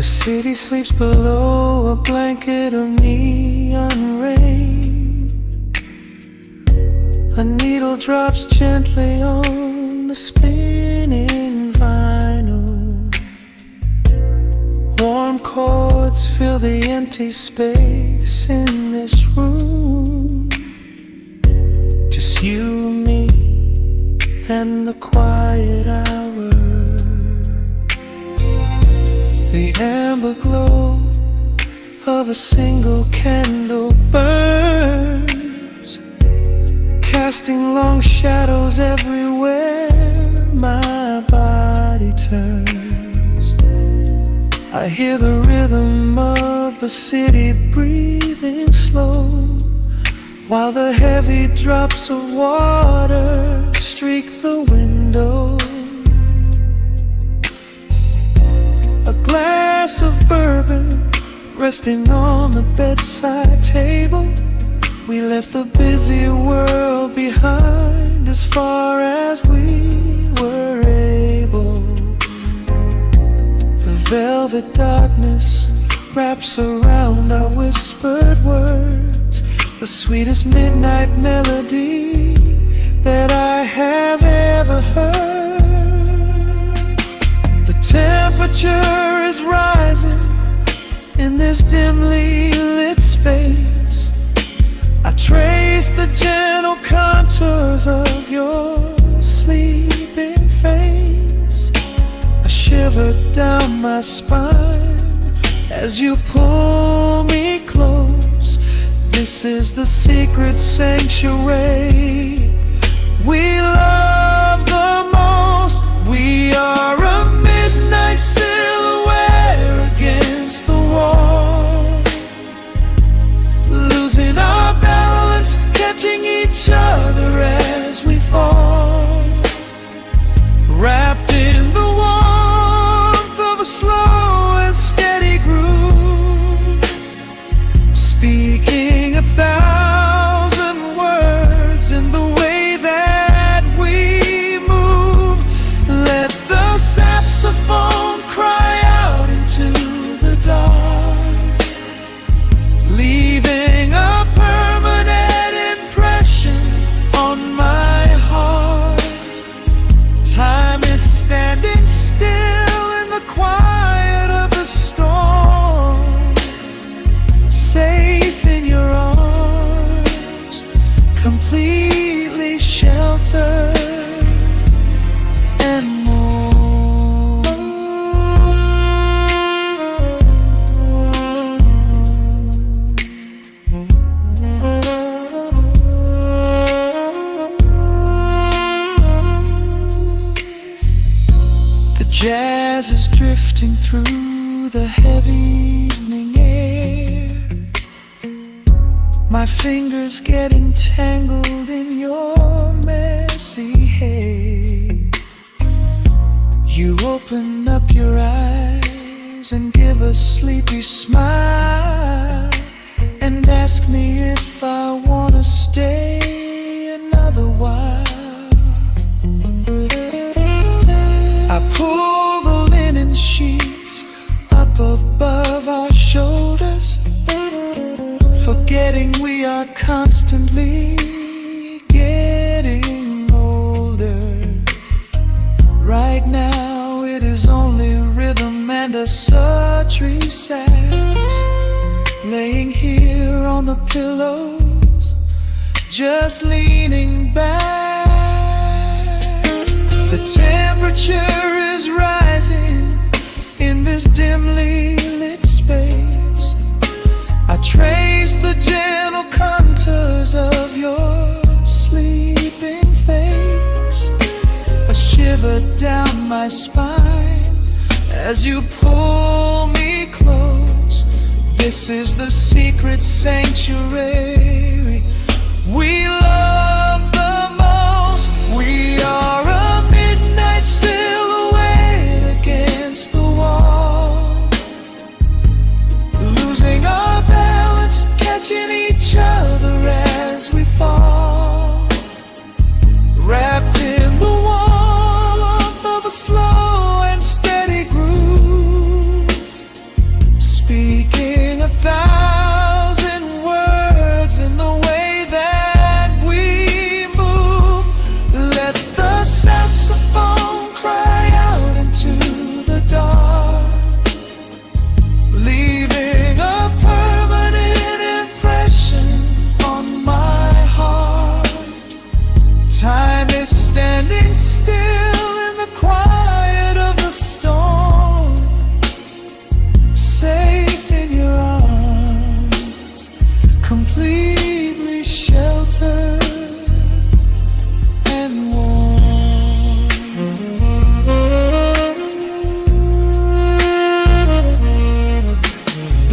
city sleeps below a blanket of neon rain. A needle drops gently on the spinning vinyl. Warm chords fill the empty space in this room. Just you, me, and the quiet hour. The amber glow of a single candle burns, casting long shadows everywhere my body turns. I hear the rhythm of the city breathing slow, while the heavy drops of water streak the window. A glass of bourbon resting on the bedside table. We left the busy world behind as far as we were able. The velvet darkness wraps around our whispered words, the sweetest midnight melody that I have ever heard. The temperature is rising in this dimly lit space. I trace the gentle contours of your sleeping face. A shiver down my spine as you pull me close. This is the secret sanctuary we love the most. We are a midnight silhouette against the wall, losing our balance, catching each other as we fall, wrapped in the warmth of a slow and steady groove, speaking 1,000 words in the way that we move. Let the saxophone cry out into the dark, leaving a permanent impression on my heart. Time is standing still in the quiet of the storm, safe in your arms, completely sheltered and more. The jazz is drifting through the heavy evening air, my fingers getting tangled in your messy hair. You open up your eyes and give a sleepy smile, and ask me if I wanna stay another while. I pull the linen sheets up above our shoulders, forgetting we are constantly getting older. Right now it is only rhythm and a sultry sax, laying here on the pillows, just leaning back. The temperature is rising in this dimly lit space. I trace the gentle contours of your sleeping face. A shiver down my spine as you pull me close. This is the secret sanctuary we love the most. We are a midnight silhouette against the wall, losing our balance, catching each other as we fall, wrapped in the warmth of a slow and steady groove,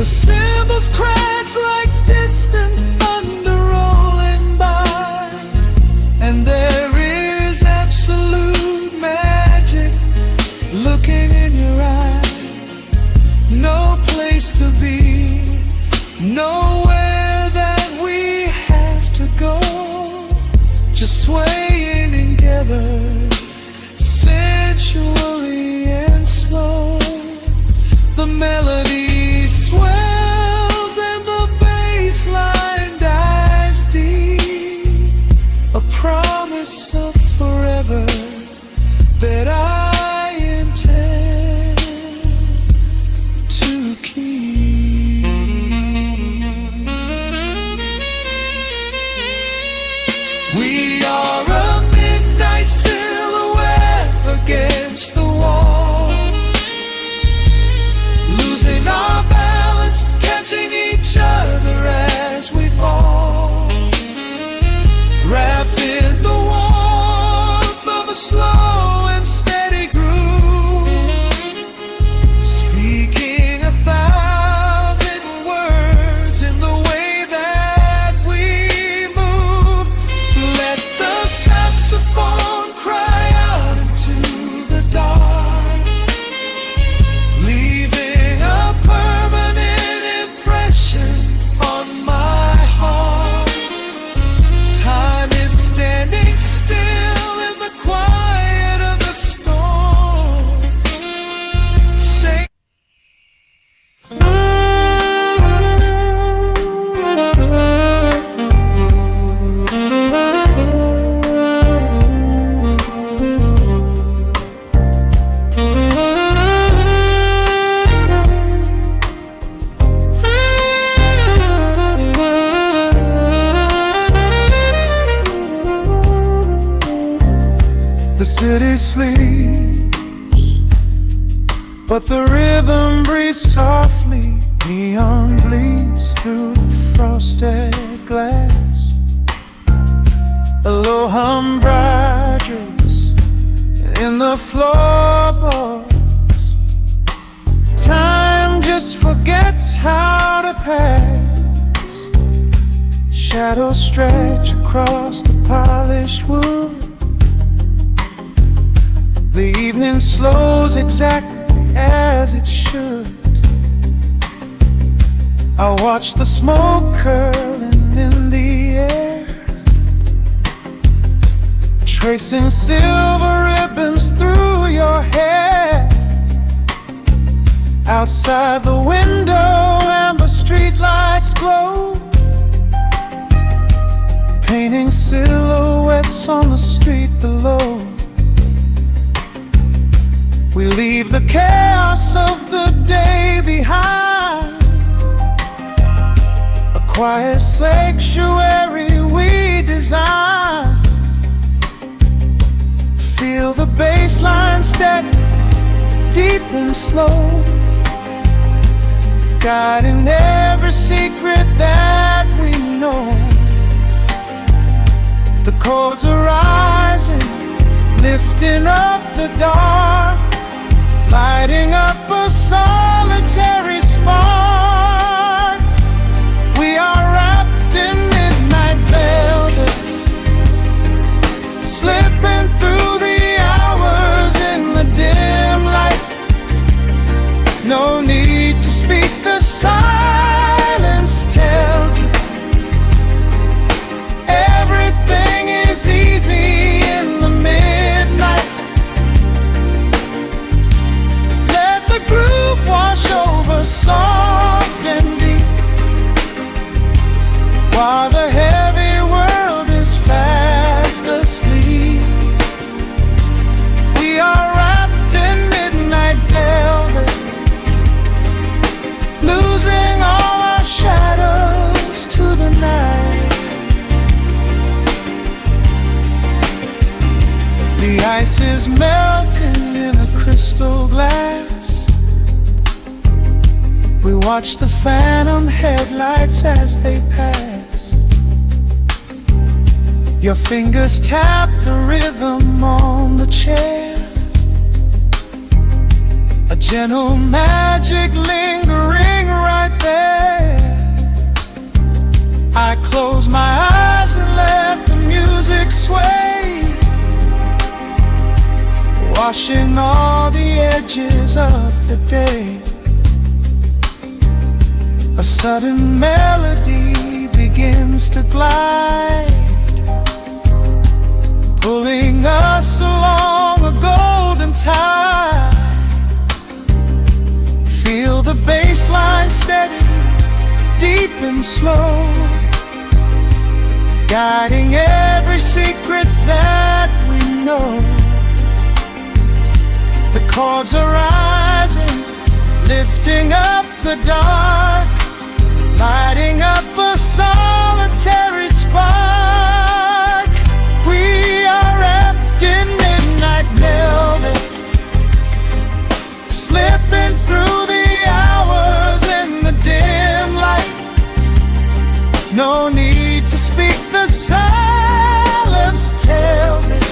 The cymbals crash like distant thunder rolling by, and there is absolute magic looking in your eyes. No place to be, nowhere that we have to go, just swaying together, sensually and slow. The melody swells and the bass line dives deep, a promise of forever that I intend to keep. We are a midnight silhouette against the wall, losing our balance, catching each other as we fall, wrapped in the warmth of a slow and steady groove, speaking 1,000 words in the way that we move. Let the saxophone cry out into the dark, leaving a permanent impression on my heart. Time is standing still in the quiet of the storm. Say the city sleeps, but the rhythm breathes softly. Neon bleeds through the frosted glass. A low hum brights in the floorboards. Time just forgets how to pass. Shadows stretch across the polished wood. The evening slows exactly as it should. I watch the smoke curling in the air, tracing silver ribbons through your hair. Outside the window, amber streetlights glow, painting silhouettes on the street below. We leave the chaos of the day behind, a quiet sanctuary we design. Feel the bass line steady, deep and slow, guiding every secret that we know. The chords are rising, lifting up the dark, lighting up a solitary spark. We are wrapped in midnight velvet, slipping through the hours in the dim light. No need to speak, the silence tells you everything is easy in the midnight. Groove wash over soft and deep, while the heavy world is fast asleep. We are wrapped in midnight velvet, losing all our shadows to the night. The ice is melting in a crystal glass. We watch the phantom headlights as they pass. Your fingers tap the rhythm on the chair, a gentle magic lingering right there. I close my eyes and let the music sway, washing all the edges of the day. A sudden melody begins to glide, pulling us along a golden tide. Feel the bass line steady, deep and slow, guiding every secret that we know. The chords are rising, lifting up the dark, lighting up a solitary spark. We are wrapped in midnight velvet, slipping through the hours in the dim light. No need to speak, the silence tells it.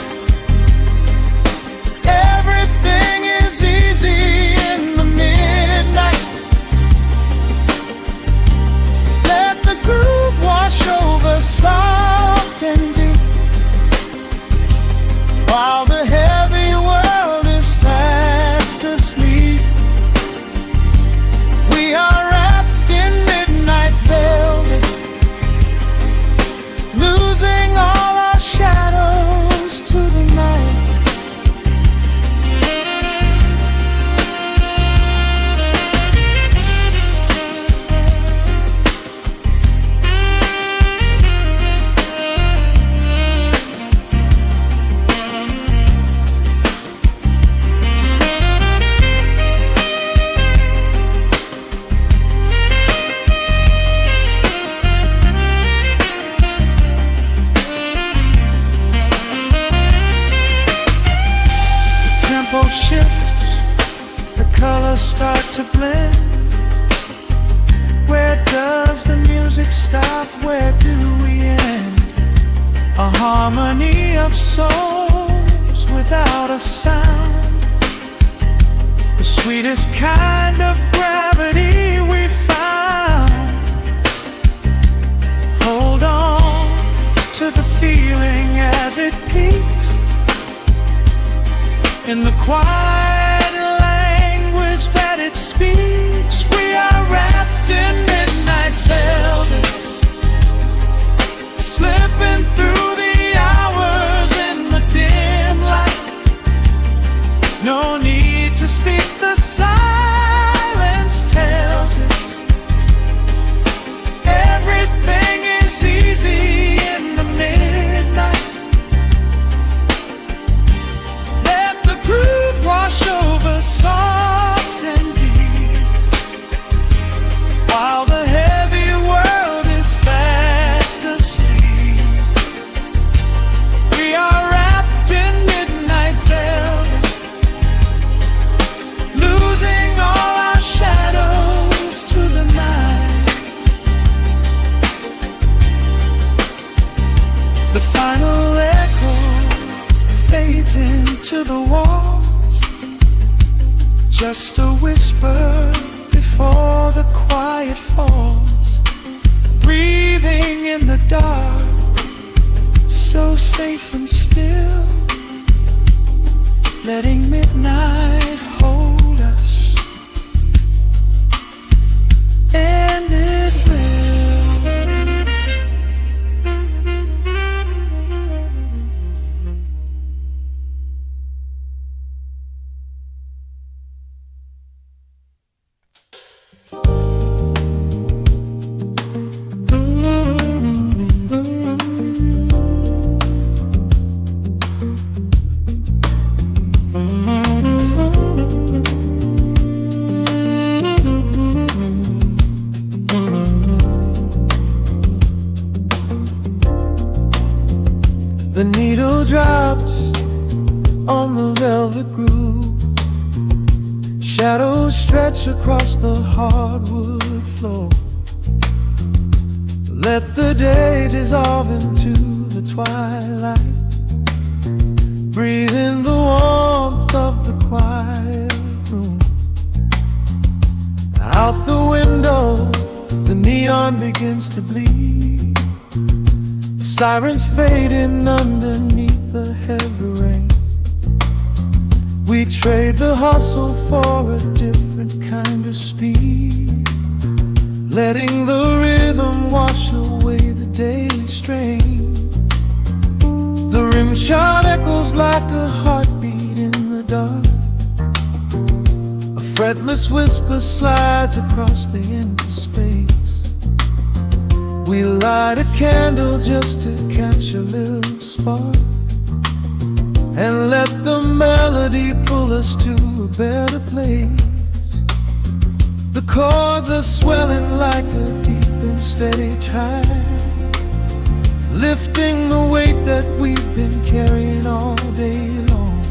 Everything is easy in the midnight. Let the groove wash over soft and deep, while the heavy world is fast asleep. We are wrapped in midnight velvet, losing all our shadows to the night. Shifts, the colors start to blend. Where does the music stop? Where do we end? A harmony of souls without a sound, the sweetest kind of gravity we found. Hold on to the feeling as it peaks, in the quiet language that it speaks. We are wrapped in midnight velvet, slipping through the hours in the dim light. No need to speak, the silence tells it. Everything is easy in the midnight. Wash over soft and deep, while the heavy world is fast asleep. We are wrapped in midnight velvet, losing all our shadows to the night. The final echo fades into the wall, just a whisper before the quiet falls. Breathing in the dark, so safe and still, letting midnight hold us, and it will. The needle drops on the velvet groove, shadows stretch across the hardwood floor. Let the day dissolve into the twilight, breathe in the warmth of the quiet room. Out the window neon begins to bleed, sirens fading underneath the heavy rain. We trade the hustle for a different kind of speed, letting the rhythm wash away the daily strain. The rim shot echoes like a heartbeat in the dark. A fretless whisper slides across the empty space. We light a candle just to catch a little spark, and let the melody pull us to a better place. The chords are swelling like a deep and steady tide, lifting the weight that we've been carrying all day long.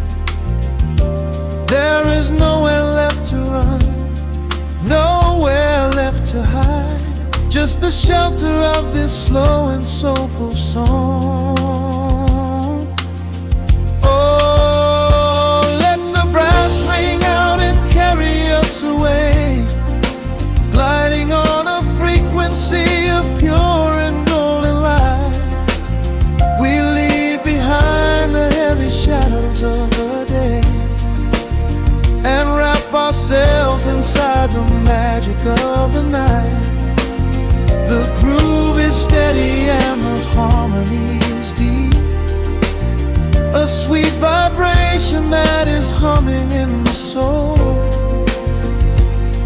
There is nowhere left to run, nowhere left to hide, just the shelter of this slow and soulful song. Oh, let the brass ring out and carry us away, gliding on a frequency of pure and golden light. We leave behind the heavy shadows of the day, and wrap ourselves inside the magic of the night. The groove is steady and the harmony is deep, a sweet vibration that is humming in the soul.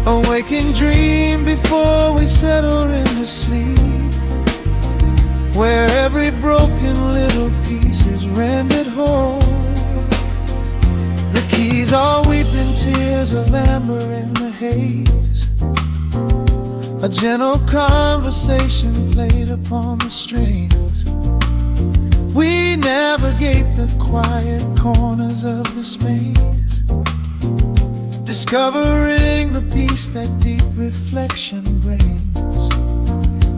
A waking dream before we settle into sleep, where every broken little piece is rendered whole. The keys are weeping tears of amber in the haze, a gentle conversation played upon the strings. We navigate the quiet corners of this maze, discovering the peace that deep reflection brings.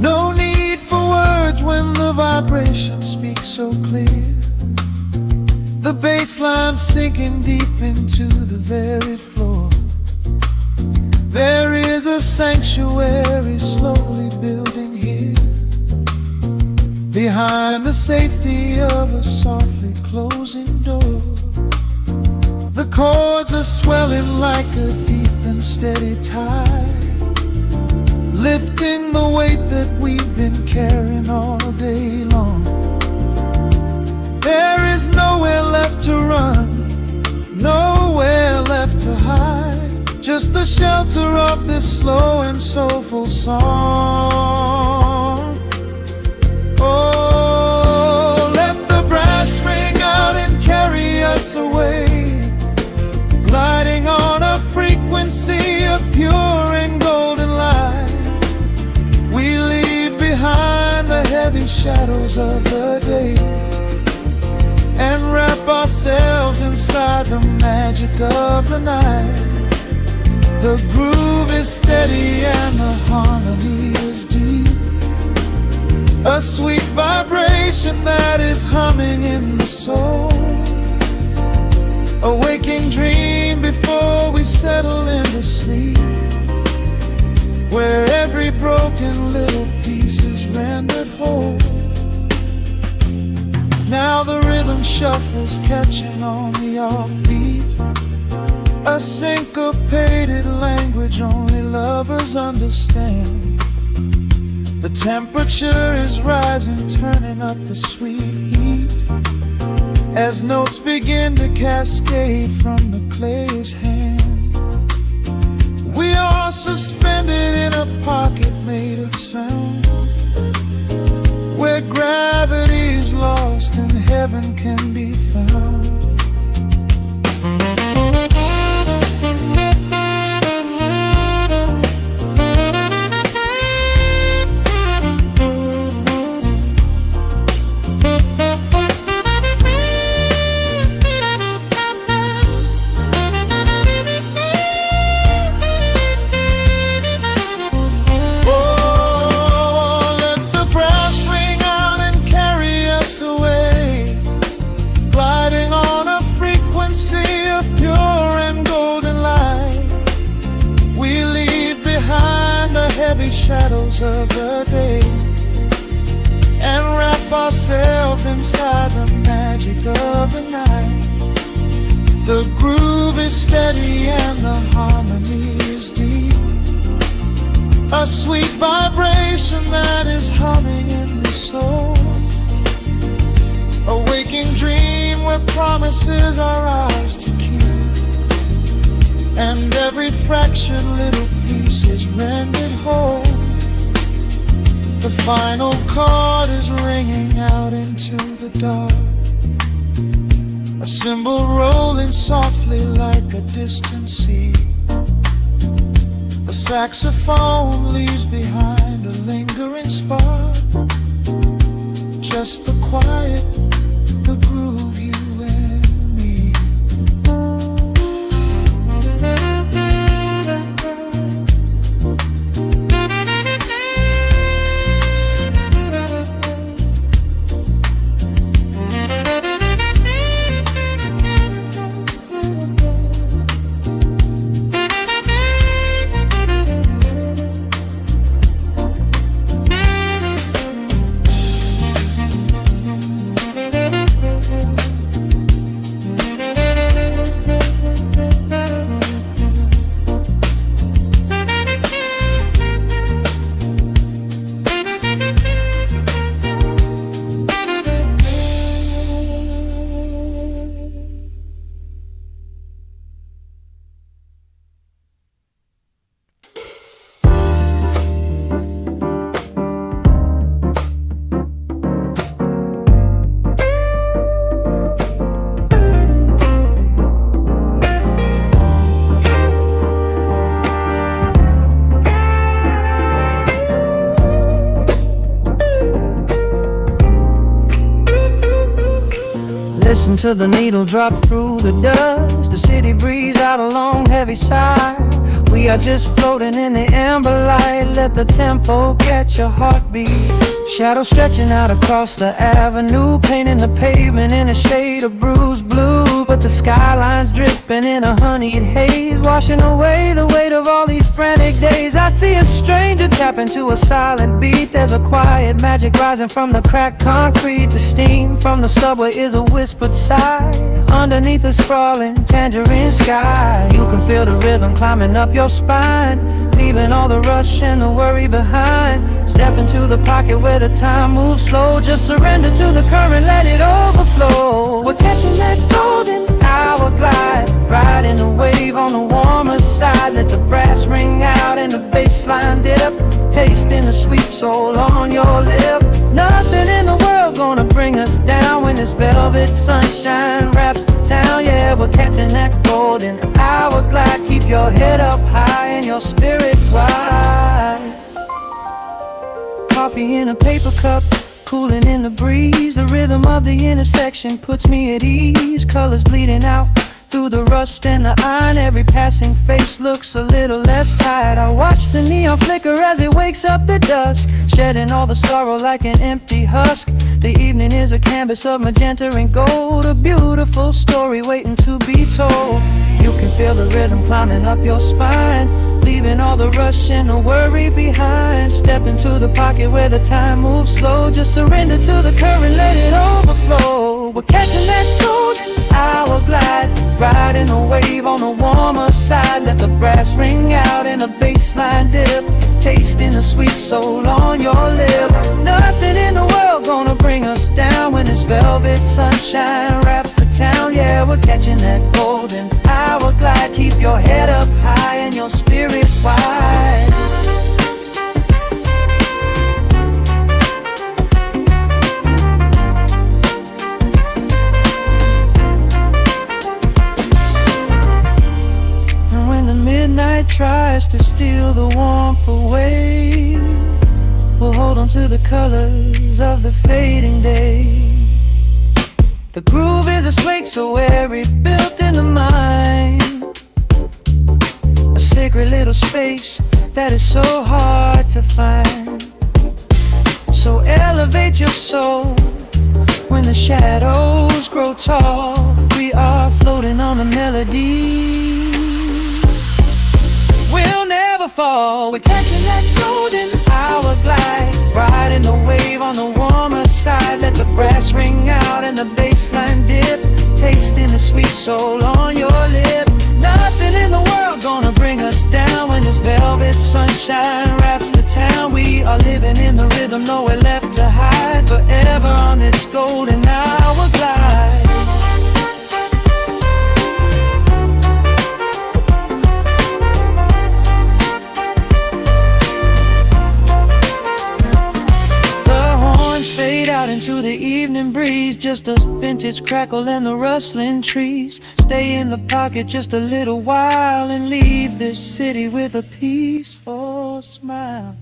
No need for words when the vibration speaks so clear, the bass line sinking deep into the very floor. There is a sanctuary slowly building here, behind the safety of a softly closing door. The chords are swelling like a deep and steady tide, lifting the weight that we've been carrying all day long. There is nowhere left to run, nowhere left to hide, just the shelter of this slow and soulful song. Oh, let the brass ring out and carry us away, gliding on a frequency of pure and golden light. We leave behind the heavy shadows of the day, and wrap ourselves inside the magic of the night. The groove is steady and the harmony is deep, a sweet vibration that is humming in the soul. A waking dream before we settle into sleep, where every broken little piece is rendered whole. Now the rhythm shuffles, catching on the offbeat, a syncopated language only lovers understand. The temperature is rising, turning up the sweet heat, as notes begin to cascade from the clay's hand. We are suspended in a pocket made of sound, where gravity is lost and heaven can be found. shadows of the day and wrap ourselves inside the magic of the night. The groove is steady and the harmony is deep, a sweet vibration that is humming in the soul, a waking dream where promises are ours to keep, and every fractured little piece is rendered whole. The final chord is ringing out into the dark, a cymbal rolling softly like a distant sea. The saxophone leaves behind a lingering spark, just the quiet, the groove, you and me. Listen to the needle drop through the dust, the city breeze out a long heavy sigh. We are just floating in the amber light, let the tempo catch your heartbeat. Shadows stretching out across the avenue, painting the pavement in a shade of bruised blue. But the skyline's dripping in a honeyed haze, washing away the weight of all these frantic days. I see a stranger tap into a silent beat. There's a quiet magic rising from the cracked concrete. The steam from the subway is a whispered sigh underneath the sprawling tangerine sky. You can feel the rhythm climbing up your spine, leaving all the rush and the worry behind. Step into the pocket where the time moves slow. Just surrender to the current, let it overflow. We're catching that golden hour glide, riding the wave on the warmer side. Let the brass ring out and the bass line dip, tasting the sweet soul on your lip. Nothing in the world gonna bring us down when this velvet sunshine wraps the town. Yeah, we're catching that golden hour glide. Keep your head up high and your spirit wide. Coffee in a paper cup, cooling in the breeze. The rhythm of the intersection puts me at ease. Colors bleeding out through the rust and the iron. Every passing face looks a little less tired. I watch the neon flicker as it wakes up the dusk, shedding all the sorrow like an empty husk. The evening is a canvas of magenta and gold, a beautiful story waiting to be told. You can feel the rhythm climbing up your spine, leaving all the rush and the worry behind. Step into the pocket where the time moves slow. Just surrender to the current, let it overflow. We're catching that golden hour glide, riding a wave on the warmer side. Let the brass ring out and the bass line dip, tasting the sweet soul on your lip. Nothing in the world gonna bring us down when this velvet sunshine wraps the town. Yeah, we're catching that golden hour glide. Keep your head up high and your spirit wide. And when the midnight tries to steal the warmth away, we'll hold on to the colors of the fading day. The groove is a swing so airy, built in the mind, a sacred little space that is so hard to find. So elevate your soul when the shadows grow tall. We are floating on a melody, we'll never fall. We're catching that golden hour glide, riding the wave on the warmer side. Let the brass ring out and the bass line dip, tasting the sweet soul on your lip. Nothing in the world gonna bring us down when this velvet sunshine wraps the town. We are living in the rhythm, nowhere left to hide, forever on this golden hour glide. Fade out into the evening breeze, just a vintage crackle and the rustling trees. Stay in the pocket just a little while and leave this city with a peaceful smile.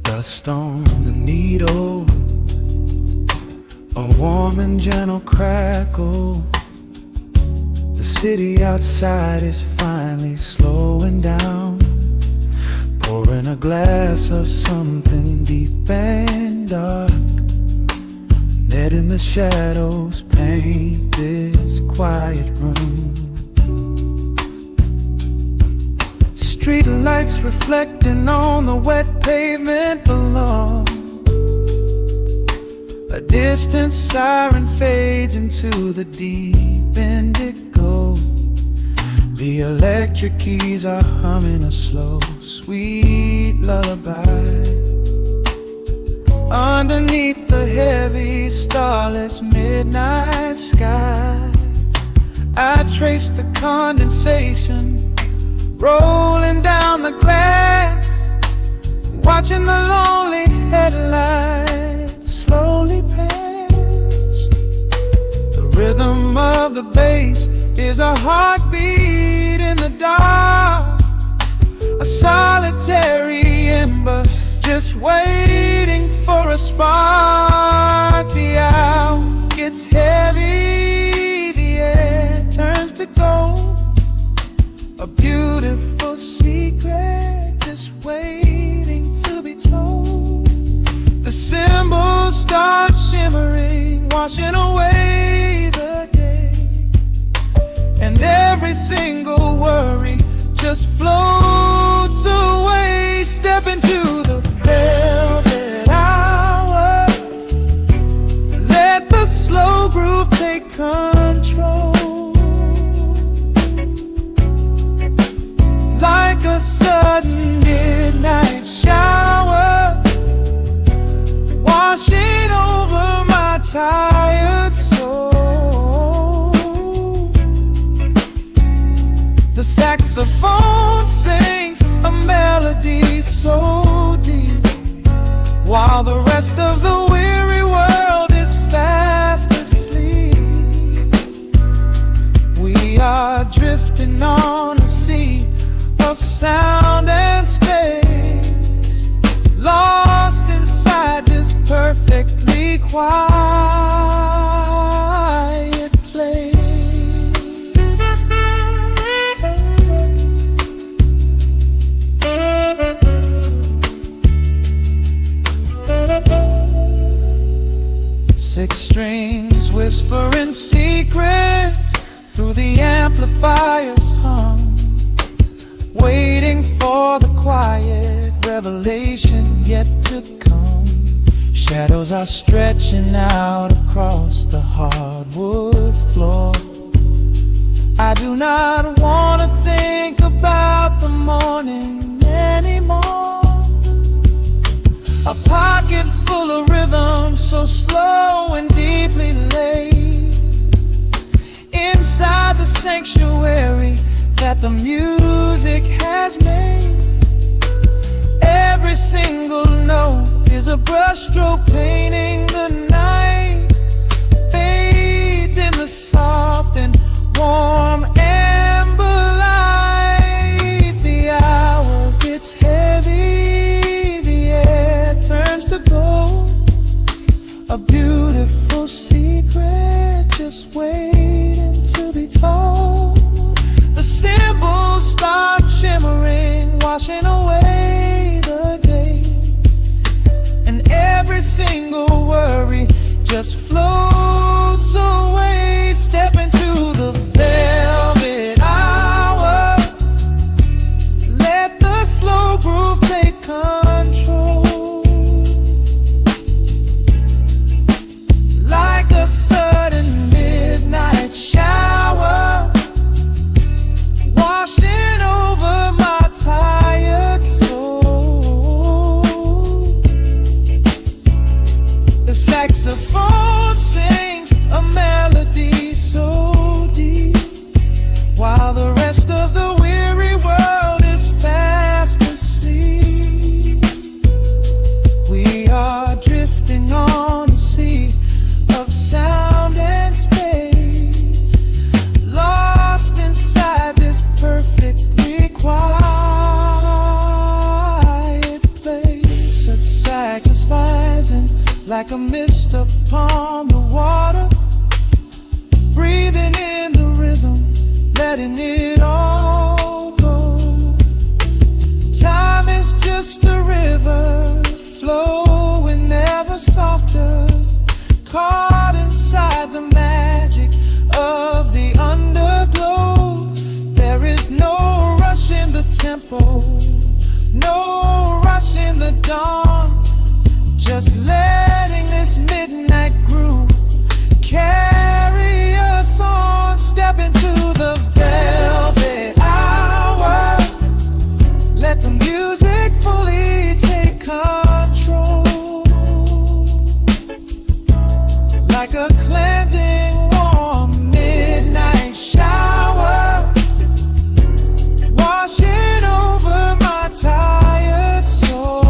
Dust on the needle, a warm and gentle crackle. The city outside is finally slowing down, pouring a glass of something deep and dark. Net in the shadows paint this quiet room. Street lights reflecting on the wet pavement below. A distant siren fades into the deep indigo. The electric keys are humming a slow, sweet lullaby. Underneath the heavy, starless midnight sky, I trace the condensation rolling down the glass, watching the lonely headlights slowly pass. The rhythm of the bass is a heartbeat in the dark, a solitary ember just waiting for a spark. The hour gets heavy, the air turns to gold. A beautiful secret just waiting to be told. The cymbals start shimmering, washing away the day, and every single worry just floats away. Step into the velvet hour, let the slow groove take control. Like a sudden midnight shower, washing over my tired soul. The saxophone sings a melody so deep, while the rest of the weary world is fast asleep. We are drifting on a sea of sound and space, lost inside this perfectly quiet place. Six strings whispering secrets through the amplifier's hum, waiting for the quiet revelation yet to come. Shadows are stretching out across the hardwood floor. I do not want to think about the morning anymore. A pocket full of rhythm, so slow and deeply laid, inside the sanctuary that the music has made. Every single note is a brushstroke painting the night, bathed in the soft and warm amber light. The hour gets heavy, the air A beautiful secret just waiting to be told. The symbols start shimmering, washing away the day, and every single worry just floats away. Step into the velvet hour, let the slow groove take control. Like a sudden midnight shower, washing over my tired soul. The saxophone sings a melody so deep, while the rest of the weary world is fast asleep. We are drifting on a sea of sound and space, lost inside this perfectly quiet place. Such satisfying, like a mist upon the water, breathing in the rhythm, letting it all go. Time is just a river, flowing ever softer, caught inside the magic of the underglow. There is no rush in the tempo, no rush in the dawn, just letting this midnight groove carry us on. Step into the velvet hour, let the music fully take control. Like a cleansing warm midnight shower, washing over my tired soul.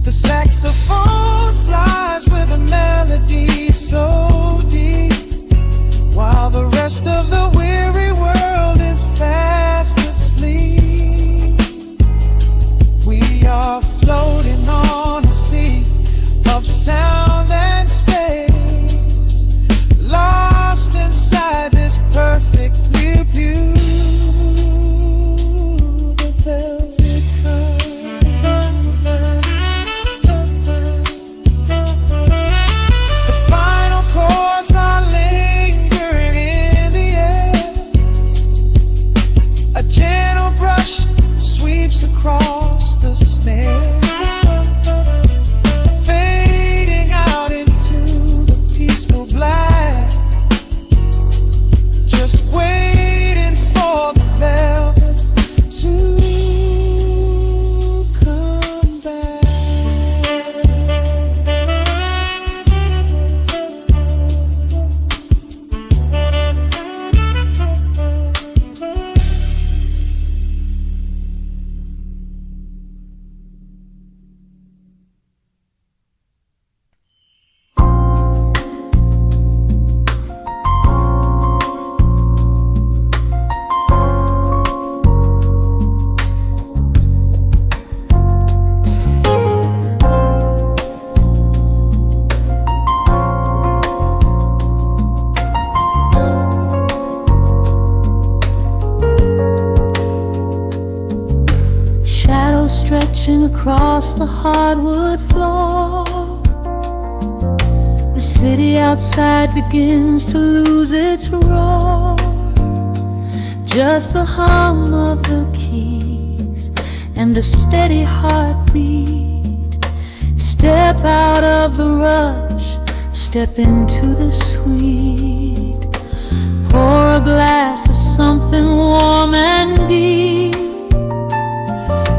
The saxophone flies with a melody so deep, while the rest of the weary world is fast asleep. We are floating on a sea of sound and space, lost inside this perfectly beautiful velvet curve. The final chords are lingering in the air, a gentle brush sweeps across the snare, fading out into the peaceful black, just waiting for the velvet to come back. Shadows stretching across the hardwood floor. The city outside begins to lose its roar. Just the hum of the keys and a steady heartbeat. Step out of the rush, step into the sweet. Pour a glass of something warm and deep.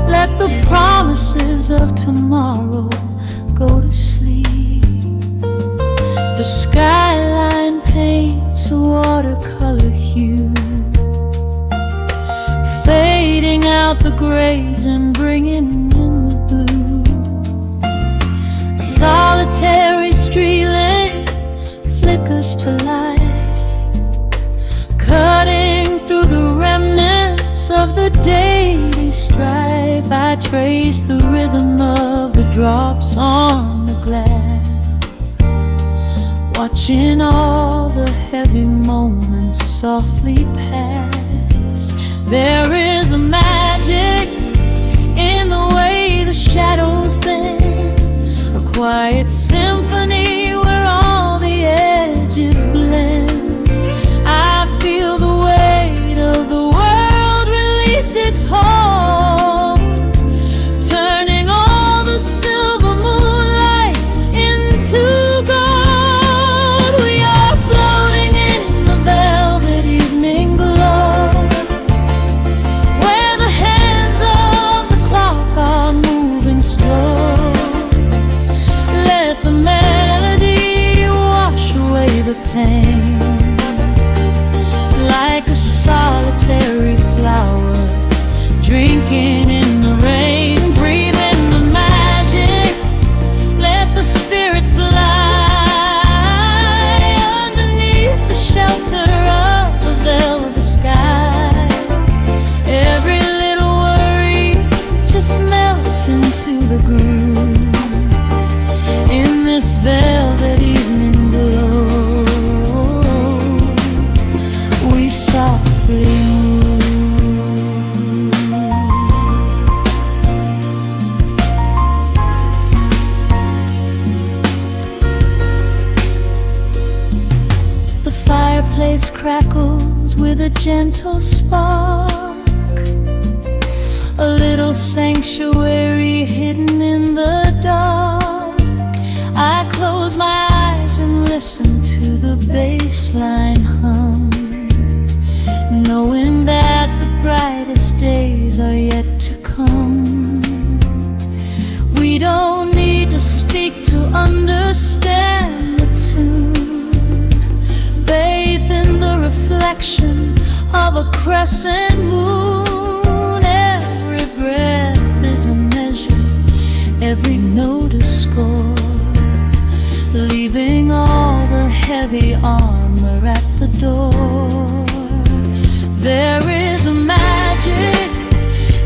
Let the promises of tomorrow go to sleep. The skyline paints a watercolor hue, fading out the grays and bringing in the blue. A solitary street lamp flickers to light, cutting through the remnants of the daily we strive, I trace the rhythm of the drops on the glass, watching all the heavy moments softly pass. There is a magic in the way the shadows bend, a quiet symphony where all the edges blend. I feel the weight of the world release its hold, turning all the silver moonlight into gold. We are floating in the velvet evening glow, where the hands of the clock are moving slow. Let the melody wash away the pain, like a solitary flower drinking in the rain. Breathe in the magic, let the spirit fly underneath the shelter of the velvet sky. Every little worry just melts into the groove in this velvet evening glow. We softly move. The fireplace crackles with a gentle spark, a little sanctuary hidden in the dark. I close my eyes and listen to the bass line hum, knowing that the brightest days are yet to come. We don't need to speak to understand the tune, bathed in the reflection of a crescent moon. Every breath is a measure, every note a score, leaving all the heavy armor at the door. There is a magic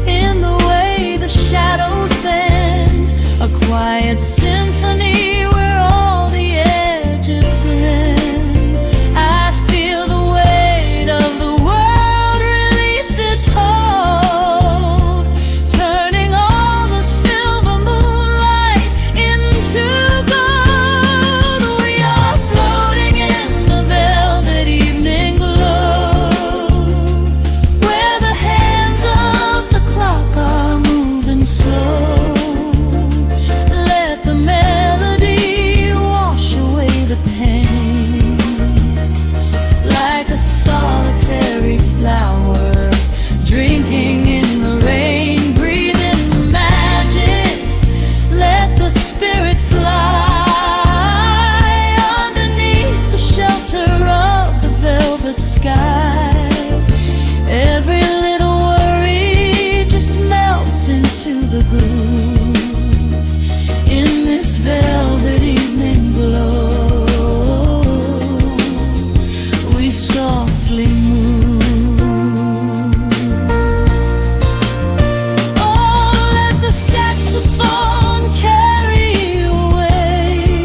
in the way the shadows bend, a quiet symphony where all the edges blend. I feel the weight of the world release its hold, turning all the silver moonlight into gold. We are floating in the velvet evening glow, where the hands of the clock are moving slow. Let the melody wash away the pain, like a solitary flower drinking in the rain. Breathe in the magic, let the spirit fly underneath the shelter of the velvet sky. Every little worry just melts into the groove in this velvet evening glow. We softly move. Oh, let the saxophone carry you away,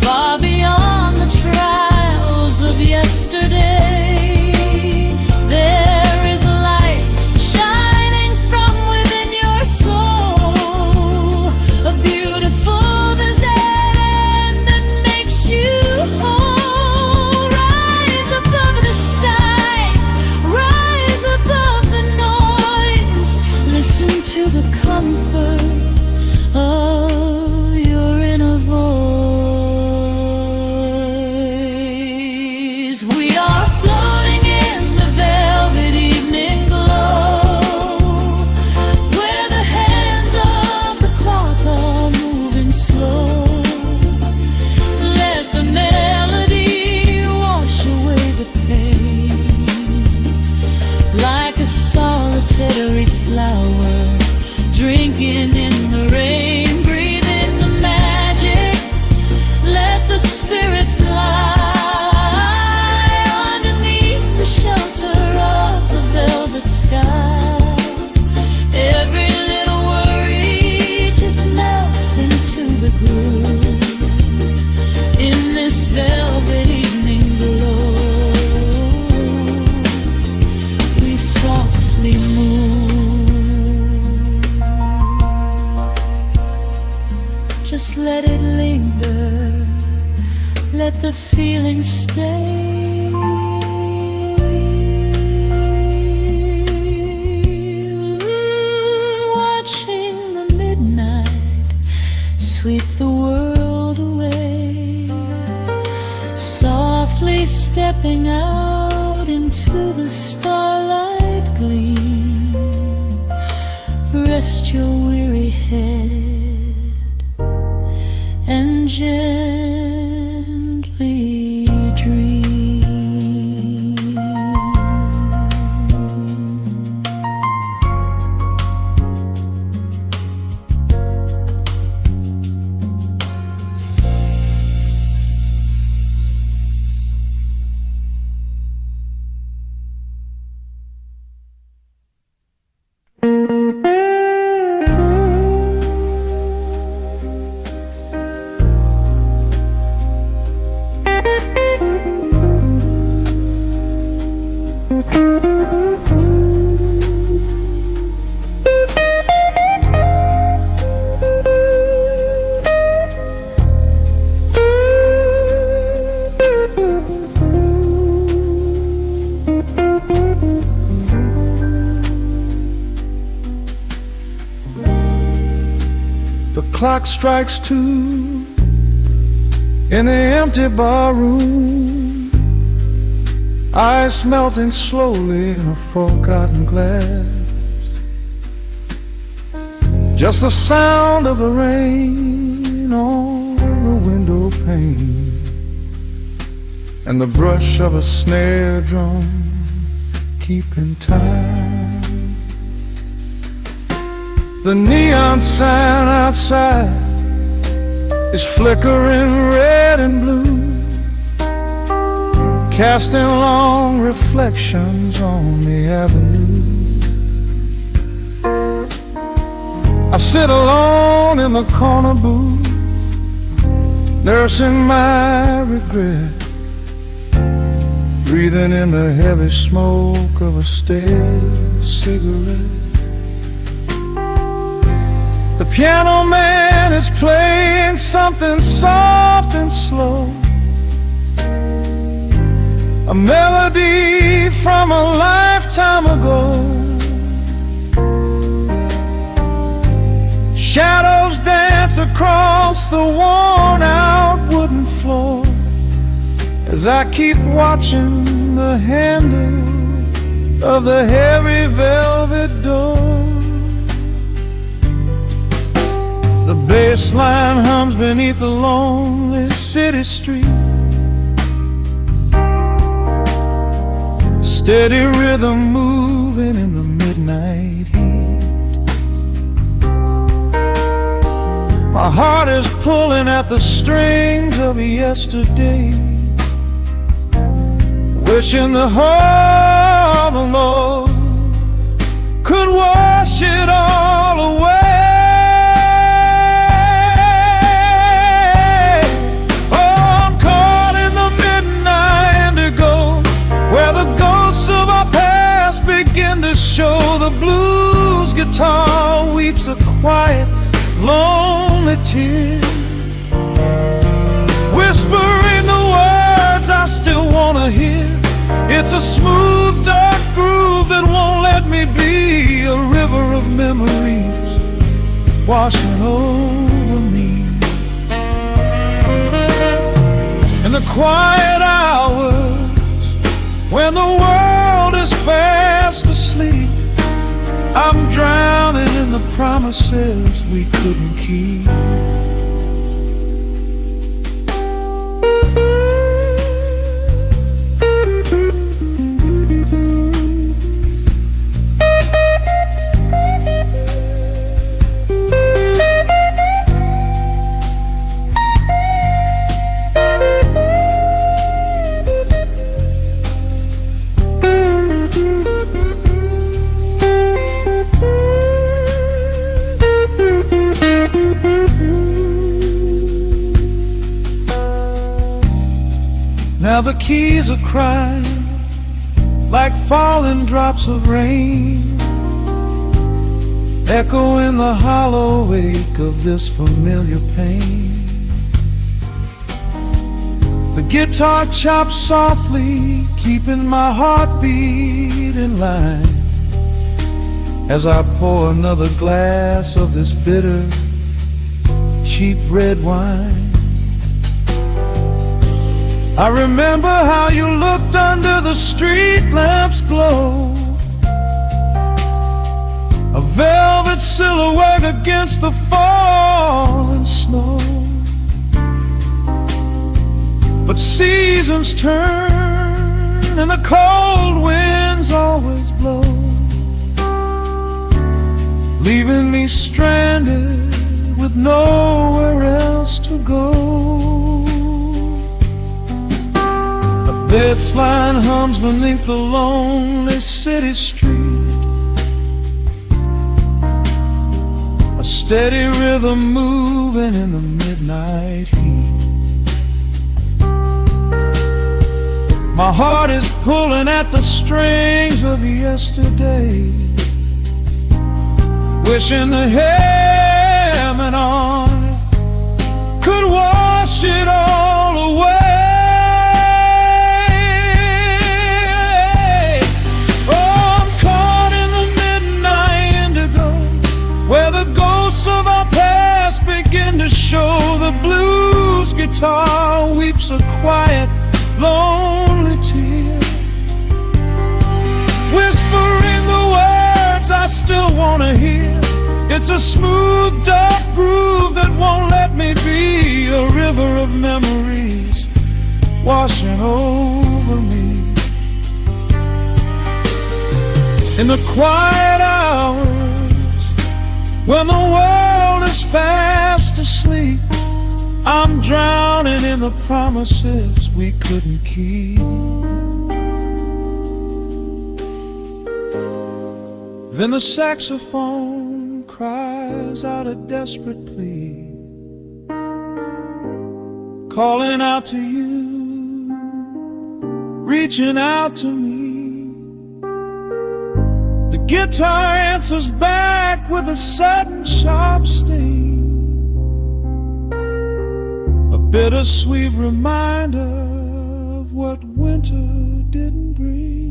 far beyond the trials of yesterday. There is a light shining from within your soul, a beautiful vision that makes you whole. Rise above the sky, rise above the noise, listen to the comfort of your inner voice. We are floating in the velvet evening glow, where the hands of the clock are moving slow. Let the melody wash away the pain, like a solitary flower drinking in the rain. Breathe in the magic, let the spirit fly underneath the shelter of the velvet sky. Just let it linger, let the feeling stay. Watching the midnight sweep the world away, softly stepping out into the starlight gleam. Rest your weary head and gently dream. The clock strikes 2 in the empty bar room, ice melting slowly in a forgotten glass. Just the sound of the rain on the window pane and the brush of a snare drum keeping time. The neon sign outside is flickering red and blue, casting long reflections on the avenue. I sit alone in the corner booth, nursing my regret, breathing in the heavy smoke of a stale cigarette. The piano man is playing something soft and slow, a melody from a lifetime ago. Shadows dance across the worn-out wooden floor as I keep watching the handle of the heavy velvet door. The bass line hums beneath the lonely city street, steady rhythm moving in the midnight heat. My heart is pulling at the strings of yesterday, wishing the heart of Lord could wash it all away. Show the blues guitar weeps a quiet, lonely tear, whispering the words I still wanna hear. It's a smooth, dark groove that won't let me be, a river of memories washing over me. In the quiet hours when the world is fast asleep, I'm drowning in the promises we couldn't keep. Now the keys are crying like falling drops of rain, echo in the hollow wake of this familiar pain. The guitar chops softly, keeping my heartbeat in line, as I pour another glass of this bitter, cheap red wine. I remember how you looked under the street lamp's glow, a velvet silhouette against the falling snow. But seasons turn and the cold winds always blow, leaving me stranded with nowhere else to go. A bass line hums beneath the lonely city street, a steady rhythm moving in the midnight heat. My heart is pulling at the strings of yesterday, wishing the hammer on it could wash it all away. Oh, I'm caught in the midnight indigo, where the ghosts of our past begin to show. The blues guitar weeps a quiet, lonely tear, whispering the words I still wanna hear. It's a smooth, dark groove that won't let me be, a river of memories washing over me. In the quiet hours, when the world is fast asleep, I'm drowning in the promises we couldn't keep. Then the saxophone cries out a desperate plea, calling out to you, reaching out to me. The guitar answers back with a sudden sharp sting, bittersweet reminder of what winter didn't bring.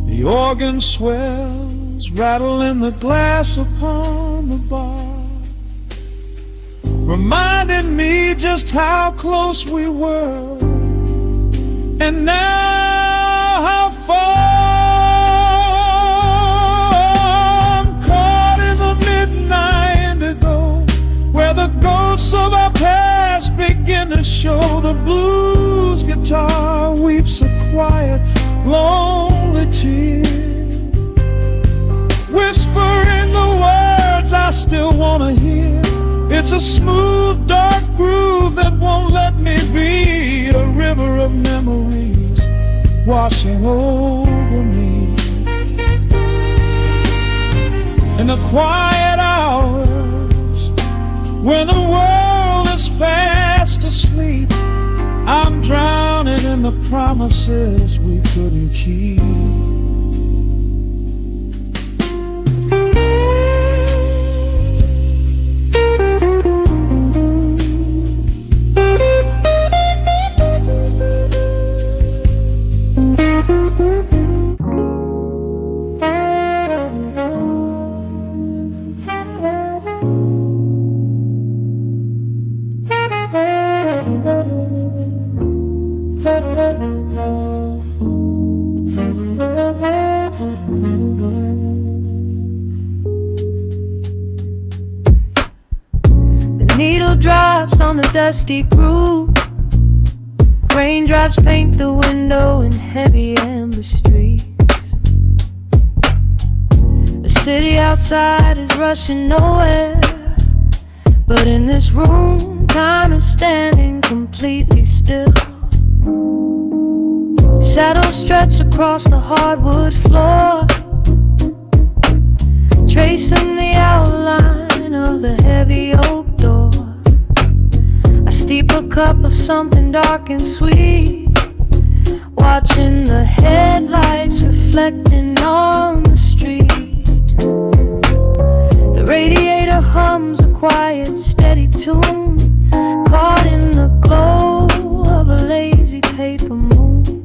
The organ swells, rattling the glass upon the bar, reminding me just how close we were, and now how far. Of our past begin to show. The blues guitar weeps a quiet, lonely tear, whispering the words I still wanna hear. It's a smooth, dark groove that won't let me be, a river of memories washing over me. In the quiet hours, when the world is fast asleep, I'm drowning in the promises we couldn't keep. Needle drops on the dusty groove, raindrops paint the window in heavy amber streaks. The city outside is rushing nowhere, but in this room time is standing completely still. Shadows stretch across the hardwood floor, tracing the outline of the heavy oak door. I steep a cup of something dark and sweet, watching the headlights reflecting on the street. The radiator hums a quiet, steady tune, caught in the glow of a lazy paper moon.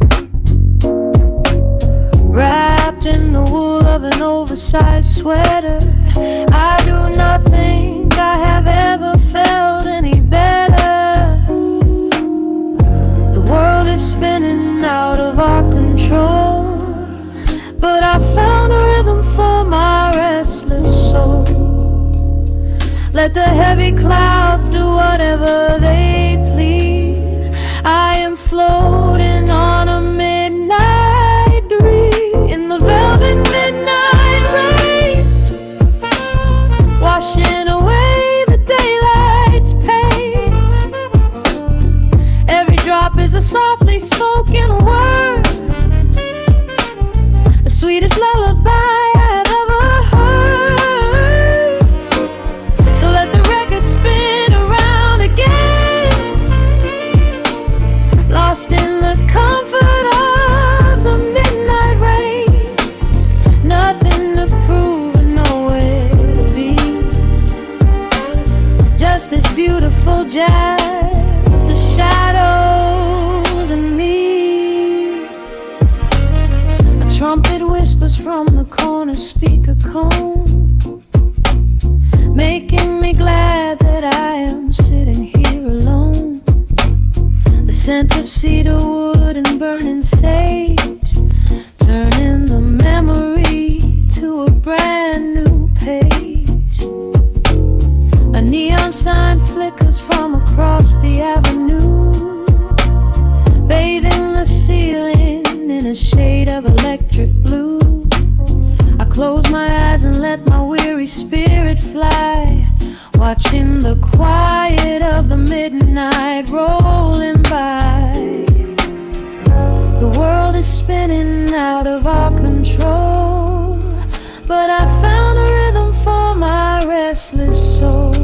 Wrapped in the wool of an oversized sweater, I do not think I have ever felt any better. The world is spinning out of our control, but I found a rhythm for my restless soul. Let the heavy clouds do whatever they please. I am floating on a midnight breeze in the velvet midnight rain, washing away the daylight's pain. Every drop is a softly spoken word, the sweetest lullaby I have ever heard. So let the record spin around again, lost in the comfort of the midnight rain. Nothing to prove and nowhere to be, just this beautiful jazz, the shadows and me. A trumpet whispers from the corner speaker cone, making me glad that I am sitting here alone. The scent of cedar wood and burning sage, turning the memory to a brand new page. A neon sign flickers from across the avenue, bathing the ceiling in a shade of electric blue. I close my eyes and let my weary spirit fly, watching the quiet of the midnight rolling by. The world is spinning out of our control, but I found a rhythm for my restless soul.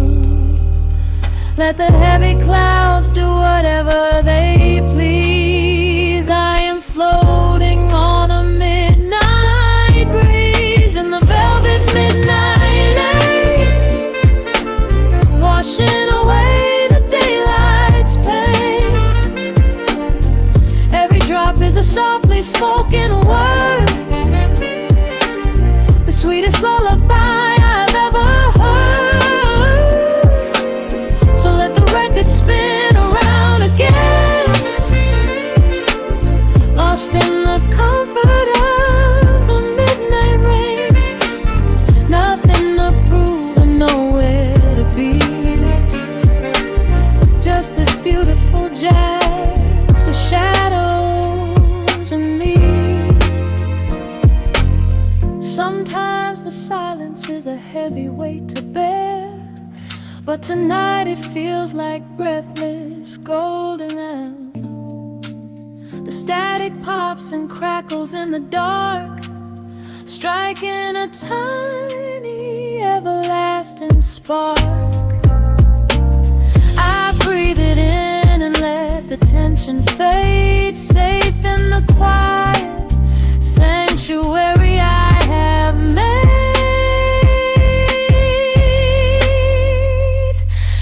Let the heavy clouds do whatever they please. I am floating on a midnight breeze in the velvet midnight lane, washing away the daylight's pain. Every drop is a softly spoken word, the sweetest lullaby I've ever heard. So let the record spin around again, lost in the comfort of the midnight rain. Nothing to prove and nowhere to be, just this beautiful jazz, the shadows and me. Sometimes the silence is a heavy weight to bear, but tonight it feels like breathless golden round. The static pops and crackles in the dark, striking a tiny everlasting spark. I breathe it in and let the tension fade, safe in the quiet sanctuary I have made.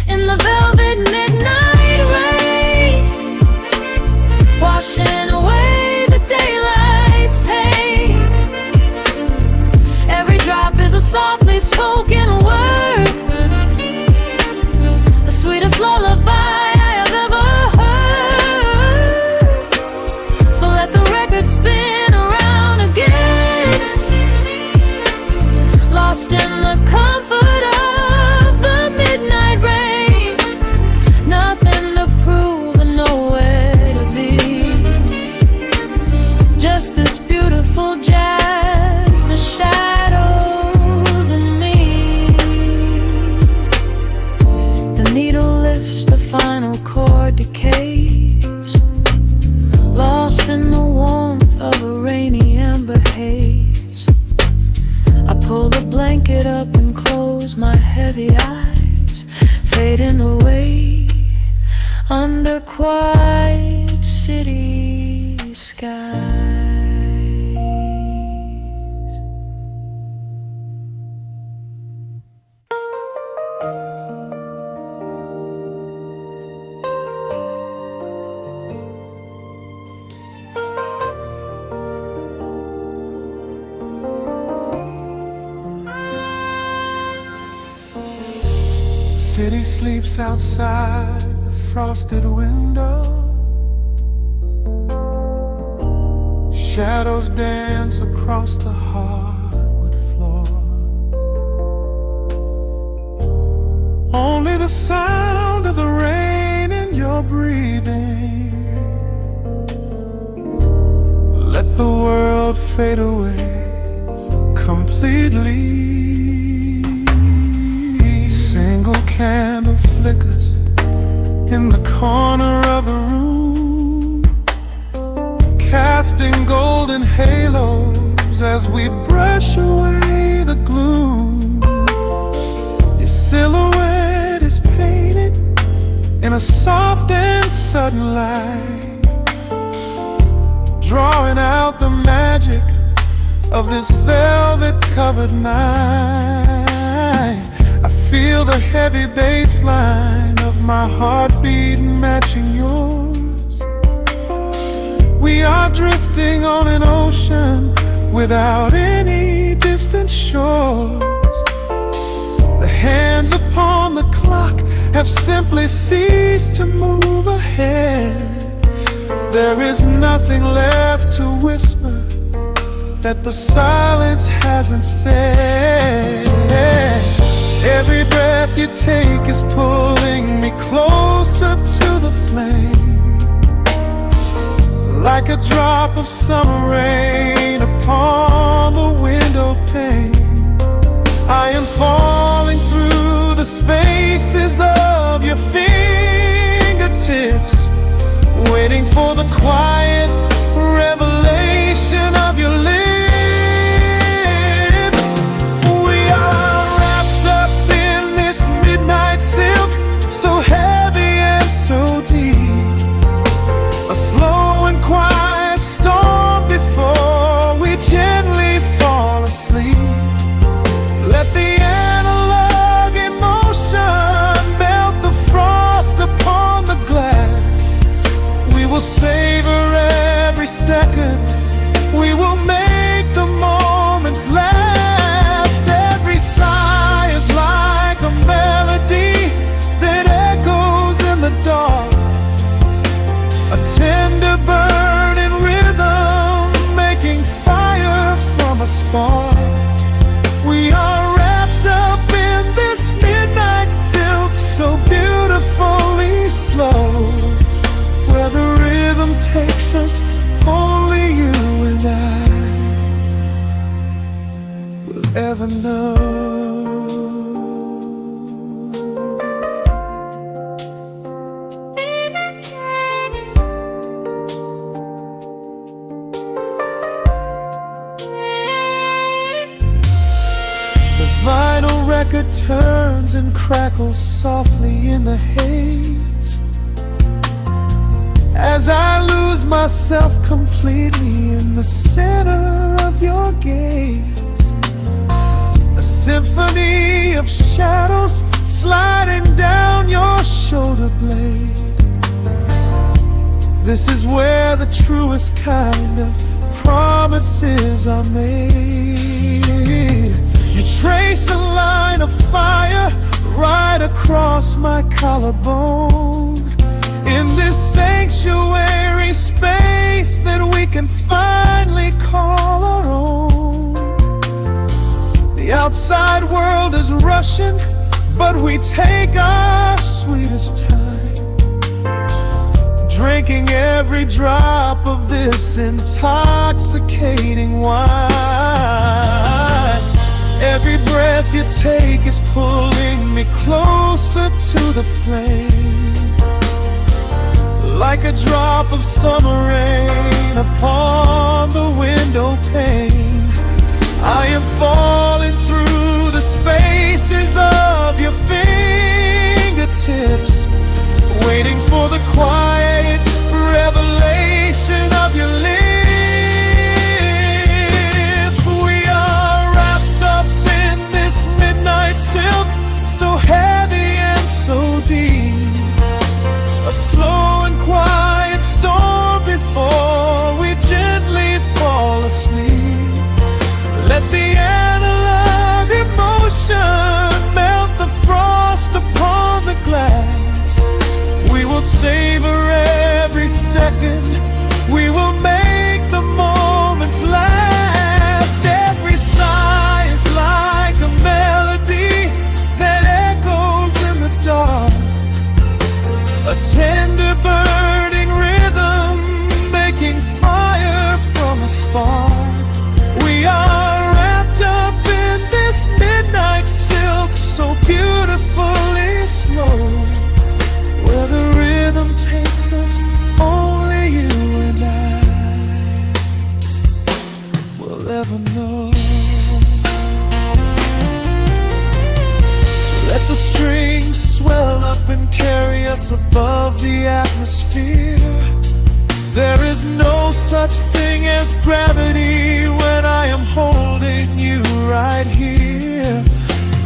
In the velvet midnight rain, washing away the daylight's pain. Every drop is a softly spoken word, the sweetest lullaby I have ever heard. So let the record spin around again, lost in the comfort of the midnight rain. Nothing to prove and nowhere to be, just this beautiful jazz, the shadows and me. The needle lifts, the final chord decays, lost in the warmth of a rainy amber haze. I pull the blanket up and close my heavy eyes, fading away under quiet city skies. skies. City sleeps outside the frosted window. Shadows dance across the hardwood floor. Only the sound of the rain in your breathing. Let the world fade away completely. Single candle flickers in the corner of the room, casting golden halos as we brush away the gloom. Your silhouette is painted in a soft and sudden light, drawing out the magic of this velvet-covered night. I feel the heavy bass line of my heartbeat matching yours. We are drifting on an ocean without any distant shores. The hands upon the clock have simply ceased to move ahead. There is nothing left to whisper that the silence hasn't said. Every breath you take is pulling me closer to the flame, like a drop of summer rain upon the window pane. I am falling through the spaces of your fingertips, waiting for the quiet revelation of your lips. We are wrapped up in this midnight silk, so heavy and so deep. A slow and quiet storm before we gently fall asleep. Let the analog emotion melt the frost upon the glass. We will savor every second, we will make the moments last. Every sigh is like a melody that echoes in the dark, a tender burning rhythm making fire from a spark. We are wrapped up in this midnight silk, so beautifully slow, where the rhythm takes us, only you and I will ever know. The vinyl record turns and crackles softly in the haze, as I lose myself completely in the center of your gaze. A symphony of shadows sliding down your shoulder blade. This is where the truest kind of promises are made. You trace a line of fire right across my collarbone, in this sanctuary space that we can finally call our own. The outside world is rushing, but we take our sweetest time, drinking every drop of this intoxicating wine. Every breath you take is pulling me closer to the flame, like a drop of summer rain upon the window pane. I am falling through the spaces of your fingertips, waiting for the quiet revelation of your lips. second. We will make the moments last. Every sigh is like a melody that echoes in the dark, a tender burning rhythm making fire from a spark. We are wrapped up in this midnight silk, so beautifully slow. Where the rhythm takes us, only you and I will ever know. Let the strings swell up and carry us above the atmosphere. There is no such thing as gravity when I am holding you right here.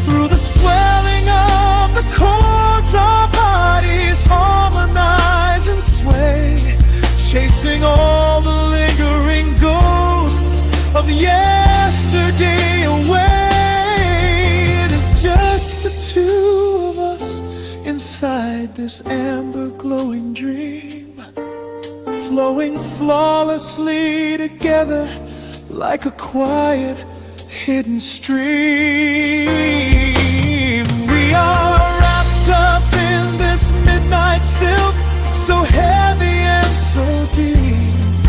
Through the swelling of the chords, our bodies harmonize and sway, chasing all the lingering ghosts of yesterday away. It is just the two of us inside this amber glowing dream, flowing flawlessly together like a quiet hidden stream. We are wrapped up in this midnight silk, so heavy and so deep,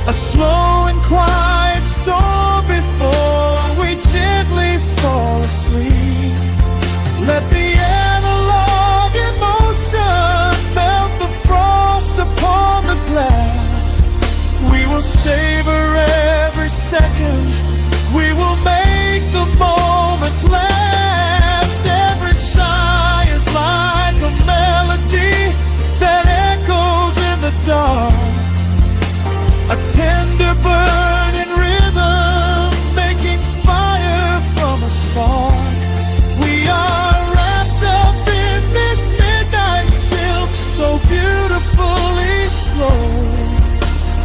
a slow and quiet storm before we gently fall asleep. Let the analog emotion melt the frost upon the glass. We will savor every second. We will make the moments last. Every sigh is like a melody that echoes in the dark, a tender burning rhythm making fire from a spark. We are wrapped up in this midnight silk, so beautifully slow.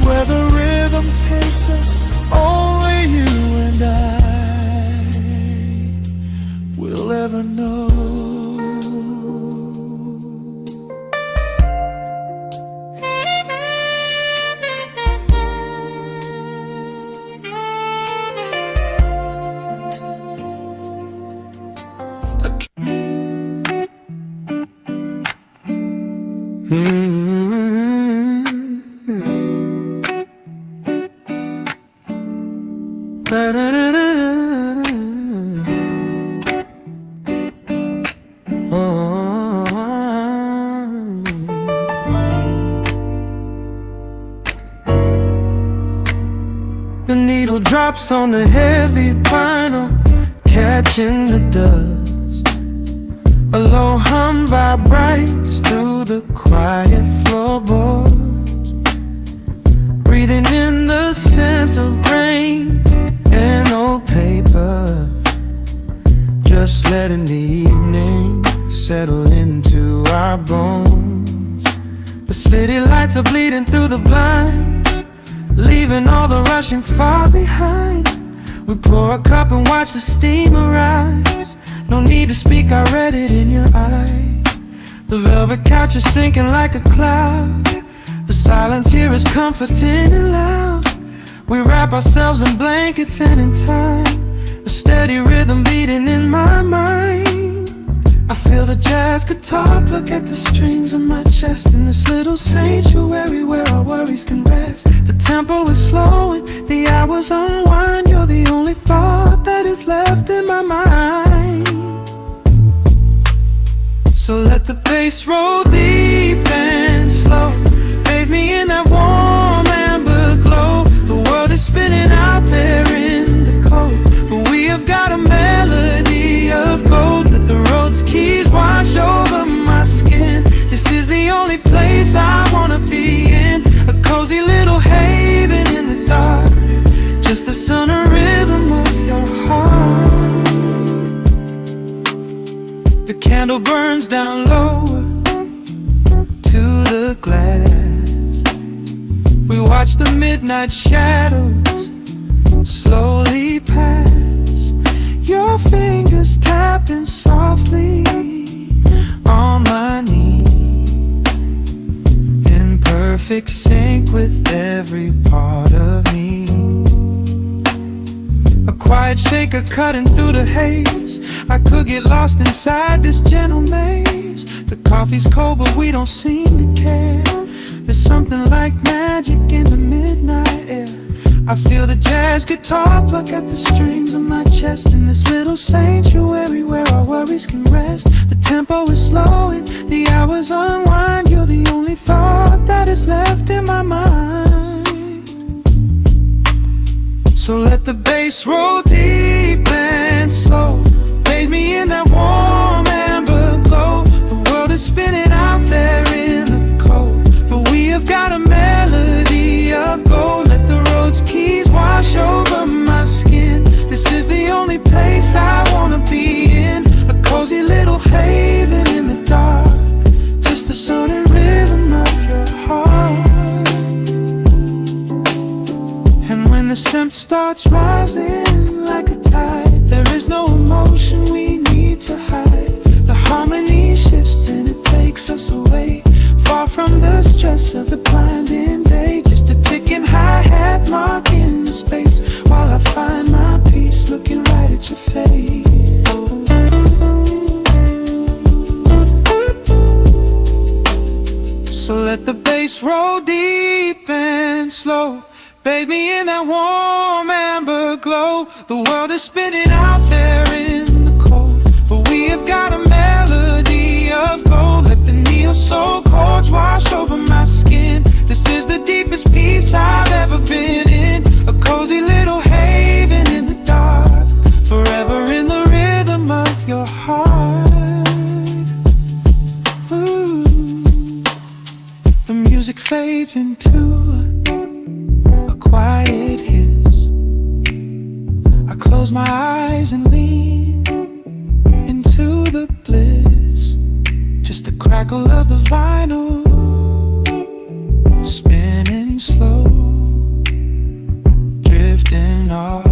Where the rhythm takes us, only you and I will ever know. The needle drops on the heavy vinyl, catching the dust. A low hum vibrates through the quiet floorboards, breathing in the scent of rain and old paper, just letting the evening settle into our bones. The city lights are bleeding through the blinds, leaving all the rushing far behind. We pour a cup and watch the steam arise. No need to speak, I read it in your eyes. The velvet couch is sinking like a cloud. The silence here is comforting and loud. We wrap ourselves in blankets and in time, a steady rhythm beating in my mind. I feel the jazz guitar pluck at the strings of my chest, in this little sanctuary where our worries can rest. The tempo is slowing, the hours unwind. You're the only thought that is left in my mind. So let the bass roll deep and slow, bathe me in that warm amber glow. The world is spinning out there in the cold, but we have got a melody of gold. Let the road's keys wash over my skin. This is the only place I wanna be in, a cozy little haven in the dark, just the sound and rhythm of your heart. The candle burns down lower to the glass. We watch the midnight shadows slowly pass. Your fingers tapping softly on my knee, in perfect perfect sync with every part of me. A quiet shaker cutting through the haze. I could get lost inside this gentle maze. The coffee's cold but we don't seem to care. There's something like magic in the midnight air. I feel the jazz guitar pluck at the strings of my chest. In this little sanctuary where our worries can rest. The tempo is slowing, the hours unwind. You're the only thought that is left in my mind. So let the bass roll deep and slow. Bathe me in that warm amber glow. The world is spinning out there in the cold, but we have got a melody of gold. Let the road's keys wash over my skin. This is the only place I wanna be in. A cozy little haven in the dark, just the sound and rhythm of your heart. And when the scent starts rising like a tide, there is no emotion we need to hide. The harmony shifts and it takes us away, far from the stress of the blinding day. Just a ticking hi-hat marking the space, while I find my peace looking right at your face. So let the bass roll deep and slow. Bathe me in that warm amber glow. The world is spinning out there in the cold, but we have got a melody of gold. Let the neo soul chords wash over my skin. This is the deepest peace I've ever been in. A cozy little haven in the dark, forever in the rhythm of your heart. Ooh. The music fades into a quiet hiss. I close my eyes and lean into the bliss. Just the crackle of the vinyl spinning slow, drifting off.